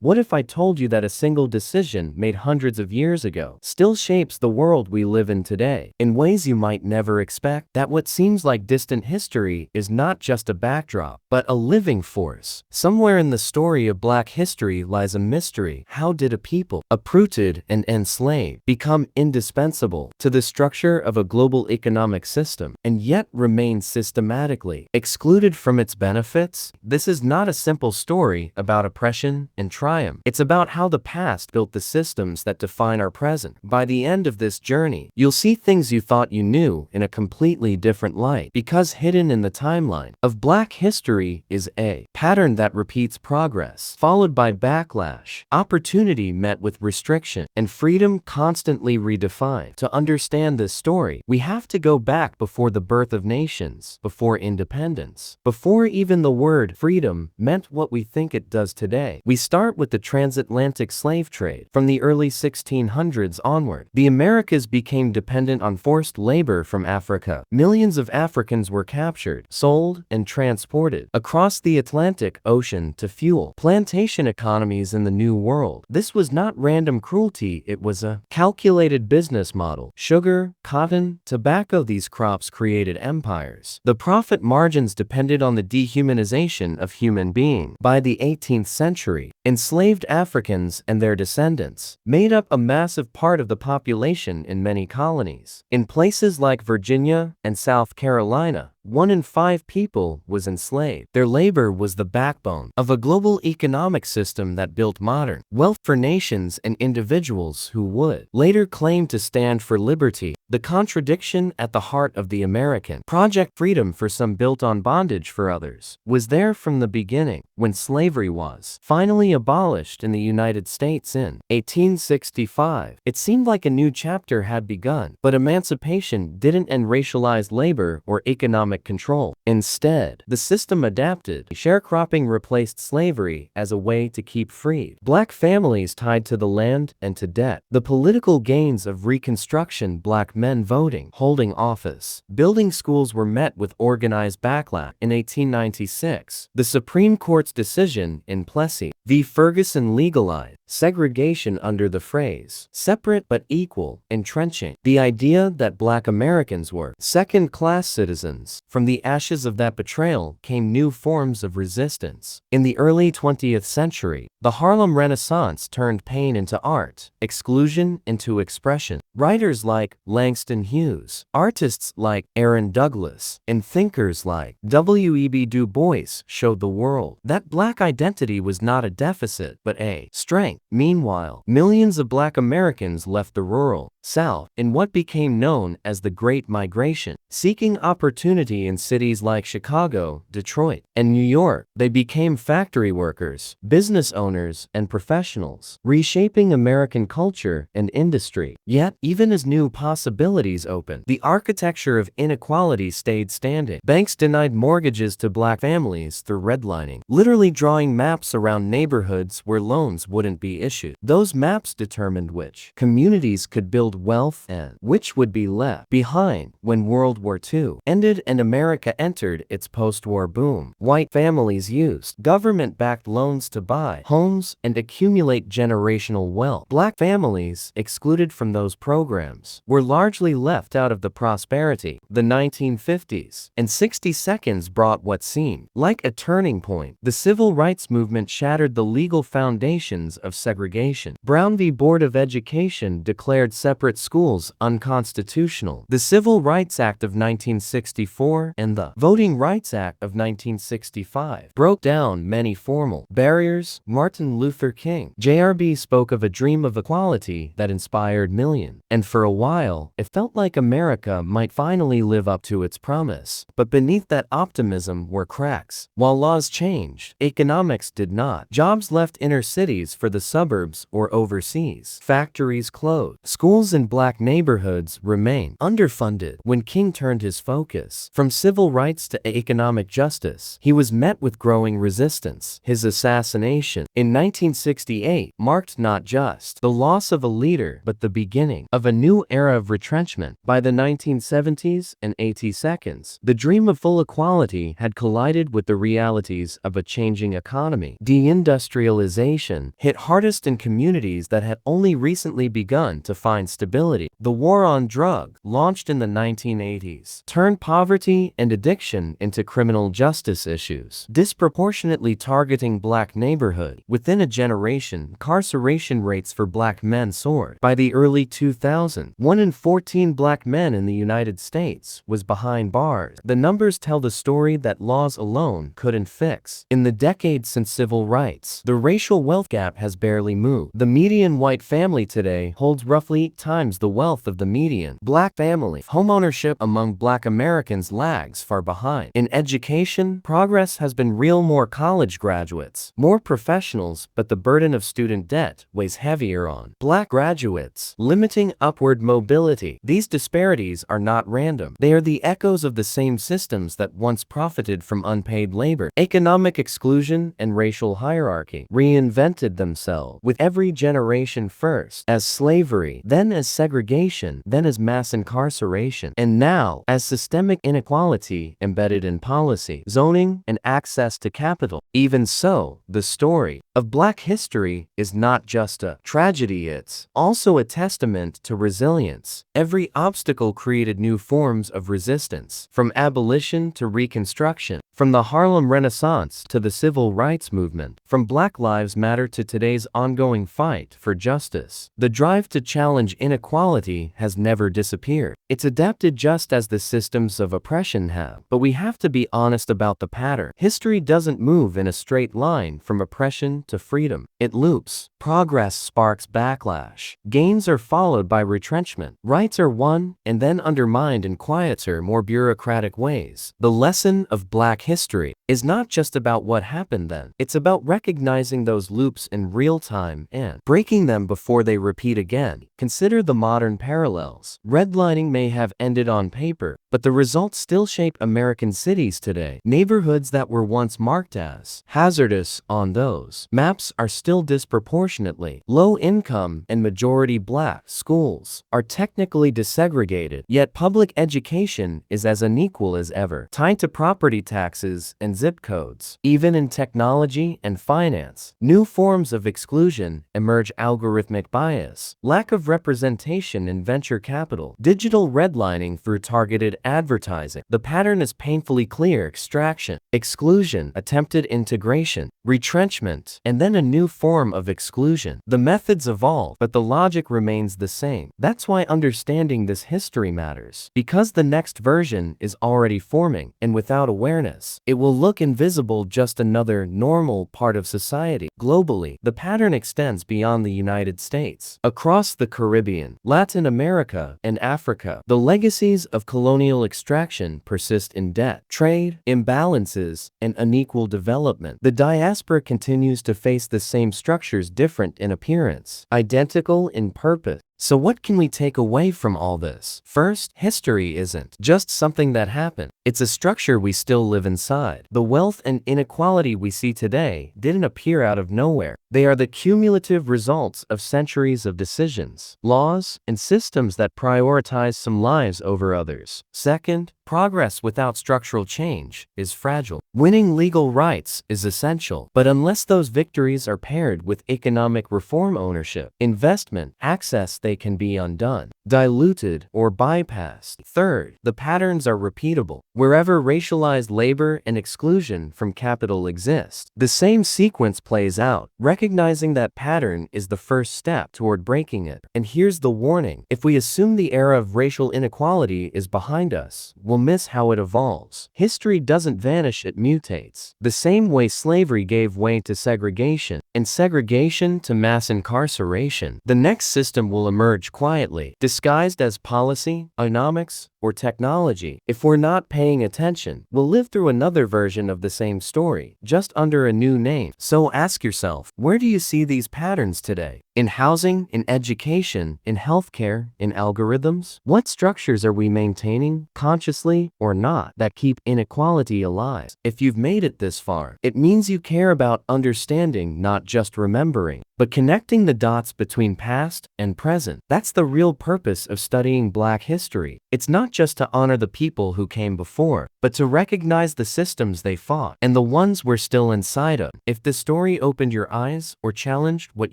What if I told you that a single decision made hundreds of years ago still shapes the world we live in today, in ways you might never expect? That what seems like distant history is not just a backdrop, but a living force. Somewhere in the story of Black history lies a mystery. How did a people, uprooted and enslaved, become indispensable to the structure of a global economic system, and yet remain systematically excluded from its benefits? This is not a simple story about oppression and triumph. It's about how the past built the systems that define our present. By the end of this journey, you'll see things you thought you knew in a completely different light, because hidden in the timeline of Black history is a pattern that repeats progress, followed by backlash, opportunity met with restriction, and freedom constantly redefined. To understand this story, we have to go back before the birth of nations, before independence, before even the word freedom meant what we think it does today. We start with the transatlantic slave trade. From the early 1600s onward, the Americas became dependent on forced labor from Africa. Millions of Africans were captured, sold, and transported across the Atlantic Ocean to fuel plantation economies in the New World. This was not random cruelty, it was a calculated business model. Sugar, cotton, tobacco, these crops created empires. The profit margins depended on the dehumanization of human beings. By the 18th century, enslaved Africans and their descendants made up a massive part of the population in many colonies. In places like Virginia and South Carolina, 1 in 5 people was enslaved. Their labor was the backbone of a global economic system that built modern wealth for nations and individuals who would later claim to stand for liberty. The contradiction at the heart of the American project, freedom for some built on bondage for others, was there from the beginning. When slavery was finally abolished in the United States in 1865, it seemed like a new chapter had begun. But emancipation didn't end racialized labor or economic control. Instead, the system adapted. Sharecropping replaced slavery as a way to keep freed Black families tied to the land and to debt. The political gains of Reconstruction, Black men voting, holding office, building schools were met with organized backlash. In 1896, the Supreme Court's decision in Plessy v. Ferguson legalized segregation under the phrase separate but equal, entrenching the idea that Black Americans were second-class citizens. From the ashes of that betrayal came new forms of resistance. In the early 20th century, the Harlem Renaissance turned pain into art, exclusion into expression. Writers like Langston Hughes, artists like Aaron Douglas, and thinkers like W.E.B. Du Bois showed the world that Black identity was not a deficit, but a strength. Meanwhile, millions of Black Americans left the rural South in what became known as the Great Migration, seeking opportunity in cities like Chicago, Detroit, and New York. They became factory workers, business owners, and professionals, reshaping American culture and industry. Yet, even as new possibilities opened, the architecture of inequality stayed standing. Banks denied mortgages to Black families through redlining, literally drawing maps around neighborhoods where loans wouldn't be issued. Those maps determined which communities could build wealth and which would be left behind. When World War II ended and America entered its post-war boom, white families used government-backed loans to buy homes and accumulate generational wealth. Black families, excluded from those programs, were largely left out of the prosperity. The 1950s and 60 seconds brought what seemed like a turning point. The civil rights movement shattered the legal foundations of segregation. Brown v. Board of Education declared separate schools unconstitutional. The Civil Rights Act of 1964 and the Voting Rights Act of 1965 broke down many formal barriers. Martin Luther King, Jr. spoke of a dream of equality that inspired millions, and for a while, it felt like America might finally live up to its promise. But beneath that optimism were cracks. While laws changed, economics did not. Jobs left inner cities for the suburbs or overseas. Factories closed. Schools Schools in black neighborhoods remain underfunded. When King turned his focus from civil rights to economic justice, he was met with growing resistance. His assassination in 1968 marked not just the loss of a leader, but the beginning of a new era of retrenchment. By the 1970s and 82nd, the dream of full equality had collided with the realities of a changing economy. Deindustrialization hit hardest in communities that had only recently begun to find stability. The war on drugs, launched in the 1980s, turned poverty and addiction into criminal justice issues, disproportionately targeting black neighborhoods. Within a generation, incarceration rates for black men soared. By the early 2000s, 1 in 14 black men in the United States was behind bars. The numbers tell the story that laws alone couldn't fix. In the decades since civil rights, the racial wealth gap has barely moved. The median white family today holds roughly 8 times the wealth of the median black family. Homeownership among black Americans lags far behind. In education, progress has been real: more college graduates, more professionals, but the burden of student debt weighs heavier on black graduates, limiting upward mobility. These disparities are not random. They are the echoes of the same systems that once profited from unpaid labor. Economic exclusion and racial hierarchy reinvented themselves with every generation, first as slavery, then as segregation, then as mass incarceration, and now as systemic inequality embedded in policy, zoning, and access to capital. Even so, the story of black history is not just a tragedy, it's also a testament to resilience. Every obstacle created new forms of resistance, from abolition to Reconstruction, from the Harlem Renaissance to the Civil Rights Movement, from Black Lives Matter to today's ongoing fight for justice. The drive to challenge inequality has never disappeared. It's adapted just as the systems of oppression have. But we have to be honest about the pattern. History doesn't move in a straight line from oppression to freedom. It loops. Progress sparks backlash. Gains are followed by retrenchment. Rights are won and then undermined in quieter, more bureaucratic ways. The lesson of black history is not just about what happened then. It's about recognizing those loops in real time and breaking them before they repeat again. Consider the modern parallels. Redlining may have ended on paper, but the results still shape American cities today. Neighborhoods that were once marked as hazardous on those maps are still disproportionately low income, and majority black schools are technically desegregated, yet public education is as unequal as ever, tied to property taxes and zip codes. Even in technology and finance, new forms of exclusion emerge: algorithmic bias, lack of representation in venture capital, digital redlining through targeted advertising. The pattern is painfully clear: extraction, exclusion, attempted integration, retrenchment, and then a new form of exclusion. The methods evolve, but the logic remains the same. That's why understanding this history matters, because the next version is already forming, and without awareness, it will look invisible, just another normal part of society. Globally, the pattern extends beyond the United States. Across the Caribbean, Latin America, and Africa, the legacies of colonial extraction persist in debt, trade, imbalances, and unequal development. The diaspora continues to face the same structures, different in appearance, identical in purpose. So what can we take away from all this? First, history isn't just something that happened. It's a structure we still live inside. The wealth and inequality we see today didn't appear out of nowhere. They are the cumulative results of centuries of decisions, laws, and systems that prioritize some lives over others. Second, progress without structural change is fragile. Winning legal rights is essential, but unless those victories are paired with economic reform, ownership, investment, access, they can be undone, diluted, or bypassed. Third, the patterns are repeatable. Wherever racialized labor and exclusion from capital exist, the same sequence plays out. Recognizing that pattern is the first step toward breaking it. And here's the warning: if we assume the era of racial inequality is behind us, we'll miss how it evolves. History doesn't vanish, it mutates. The same way slavery gave way to segregation, and segregation to mass incarceration. The next system will emerge quietly, disguised as policy, economics, or technology. If we're not paying attention, we'll live through another version of the same story, just under a new name. So ask yourself, where do you see these patterns today? In housing, in education, in healthcare, in algorithms? What structures are we maintaining, consciously or not, that keep inequality alive? If you've made it this far, it means you care about understanding, not just remembering, but connecting the dots between past and present. That's the real purpose of studying Black history. It's not just to honor the people who came before, but to recognize the systems they fought and the ones we're still inside of. If the story opened your eyes or challenged what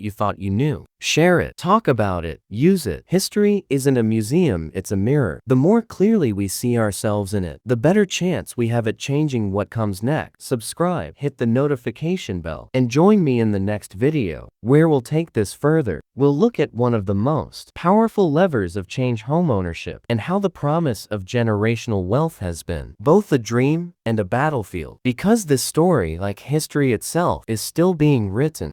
you thought you knew, share it, talk about it, use it. History isn't a museum, it's a mirror. The more clearly we see ourselves in it, the better chance we have at changing what comes next. Subscribe, hit the notification bell, and join me in the next video, where we'll take this further. We'll look at one of the most powerful levers of change: homeownership, and how the promise of generational wealth has been both a dream and a battlefield. Because this story, like history itself, is still being written.